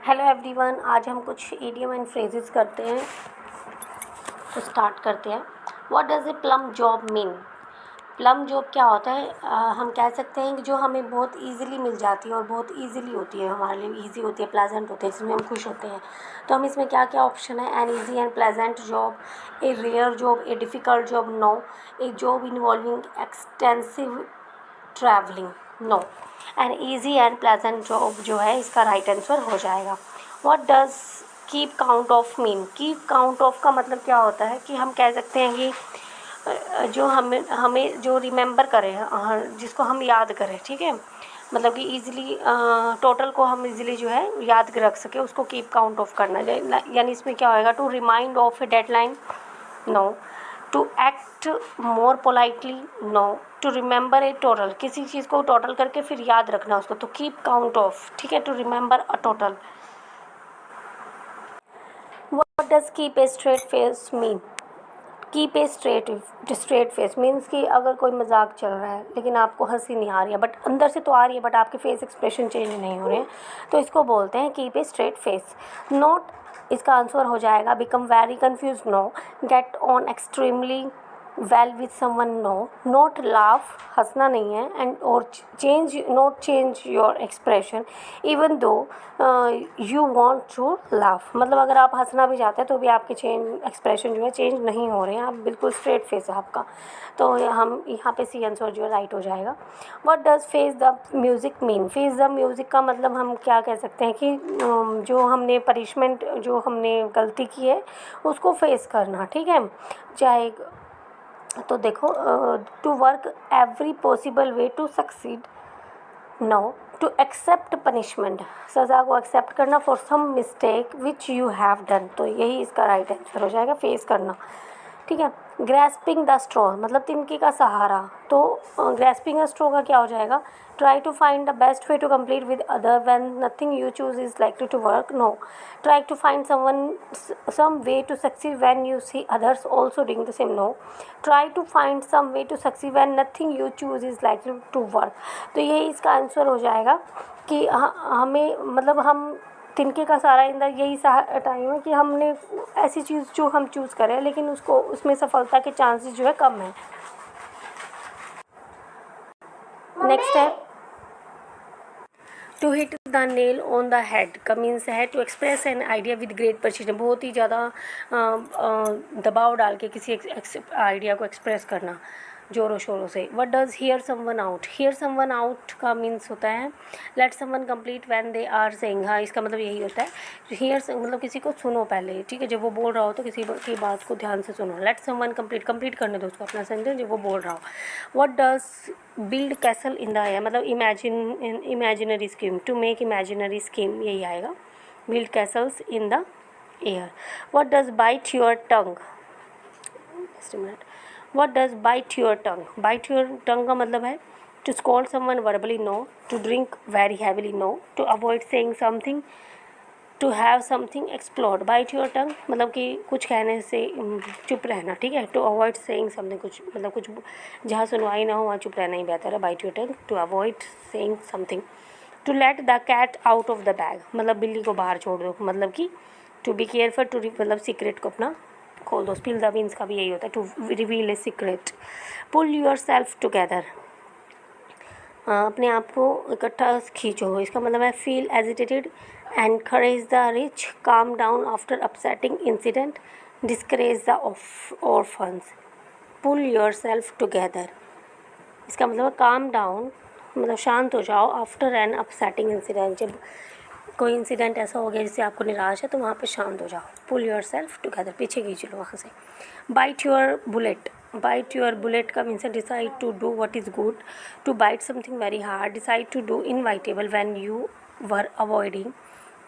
Hello everyone, आज हम कुछ इडियम एंड फ्रेजेस करते हैं। तो स्टार्ट करते हैं। What does A plum job mean? Plum job क्या होता है? हम कह सकते हैं कि जो हमें बहुत इजीली मिल जाती है और बहुत इजीली होती है, हमारे लिए इजी होती है, प्लेजेंट होती है, जिसमें हम खुश होते हैं। तो हम इसमें क्या क्या ऑप्शन है? An easy and pleasant job, a rare job, a difficult job, no, a job involving extensive travelling, no, an easy and pleasant job जो है इसका राइट आंसर हो जाएगा। What does keep count of mean? Keep count of का मतलब क्या होता है कि हम कह सकते हैं कि जो हमें हमें जो रिमेंबर करें, जिसको हम याद करें, ठीक है, मतलब कि ईजिली टोटल को हम ईजिली जो है याद रख सके, उसको कीप काउंट ऑफ करना है। यानी इसमें क्या होएगा? To remind of a deadline, no, to act more politely, no, to remember a total, किसी चीज़ को टोटल करके फिर याद रखना उसको, तो कीप काउंट ऑफ, ठीक है, to remember a total. What does keep a straight face mean? Keep a straight face means कि अगर कोई मजाक चल रहा है लेकिन आपको हंसी नहीं आ रही है, बट अंदर से तो आ रही है, बट आपके फेस एक्सप्रेशन चेंज नहीं हो रहे हैं, तो इसको बोलते हैं keep a straight face. Not, इसका आंसर हो जाएगा become very confuse, no, get on extremely well with someone, no, not laugh, हंसना नहीं है, एंड और change, not change your expression even though you want to laugh, मतलब अगर आप हंसना भी चाहते हैं तो भी आपके एक्सप्रेशन जो है चेंज नहीं हो रहे हैं, आप बिल्कुल स्ट्रेट फेस है आपका। तो हम यहाँ पे सी आंसर जो है राइट हो जाएगा। What does face the music mean? Face the music का मतलब हम क्या कह सकते हैं कि जो हमने पनिशमेंट, जो हमने गलती की है उसको फेस करना, ठीक है, चाहे, तो देखो, to work every possible way to succeed, no, to accept punishment, सज़ा को एक्सेप्ट करना, for some mistake which you have done, तो यही इसका राइट आंसर हो जाएगा, फेस करना, ठीक है। ग्रैस्पिंग द स्ट्रॉ मतलब तिनके का सहारा, तो ग्रैस्पिंग द स्ट्रॉ का क्या हो जाएगा? Try to find the best way to complete with other when nothing you choose is likely to work, no, try to find some way to succeed when you see others also doing the same, no, try to find some way to succeed when nothing you choose is likely to work. तो यही इसका answer हो जाएगा कि हमें, मतलब हम तिनके का सारा इंदा यही टाइम है कि हमने ऐसी चीज़ जो हम चूज़ करें लेकिन उसको, उसमें सफलता के चांसेस जो है कम है। नेक्स्ट है to hit the nail on the head का मीन्स है to express an idea with great precision, बहुत ही ज़्यादा दबाव डाल के किसी आइडिया को एक्सप्रेस करना जोरों शोरों से। What does hear someone out? Hear someone out का मीन्स होता है let someone complete when they are saying, हाँ, इसका मतलब यही होता है। हियर मतलब किसी को सुनो पहले, ठीक है, जब वो बोल रहा हो तो किसी की बात को ध्यान से सुनो। लेट समवन कंप्लीट करने दो उसको अपना सेंटेंस जब वो बोल रहा हो। What does build castle in the air मतलब imaginary scheme, to make imaginary scheme, यही आएगा, build castles in the air. What does bite your tongue? Just a minute. What does bite your tongue? Bite your tongue का मतलब है to scold someone verbally, no, to drink very heavily, no, to avoid saying something, to have something explored. Bite your tongue मतलब कि कुछ कहने से चुप रहना, ठीक है। टू अवॉइड सेइंग समथिंग, कुछ मतलब कुछ जहाँ सुनवाई ना हो वहाँ चुप रहना ही बेहतर है। Bite your tongue, to avoid saying something. To let the cat out of the bag मतलब बिल्ली को बाहर छोड़ दो, मतलब कि टू बी केयरफुल, टू मतलब सीक्रेट को अपना खोल दो। स्पिल द बीन्स का भी यही होता है, to reveal a secret. Pull yourself together, अपने आप को इकट्ठा खींचो, इसका मतलब है feel agitated, encourage the rich, calm down after upsetting incident, discourage the orphans. Pull yourself together, इसका मतलब है काम डाउन मतलब शांत हो जाओ, आफ्टर एन अपसेटिंग इंसिडेंट, जब कोई इंसिडेंट ऐसा हो गया जिससे आपको निराश है तो वहाँ पे शांत हो जाओ। पुल योर सेल्फ टुगेदर, पीछे खींच लो वहाँ से। Bite your bullet, bite your bullet का मीन्स है decide to do what is good, to bite something very hard, decide to do inevitable when you were avoiding,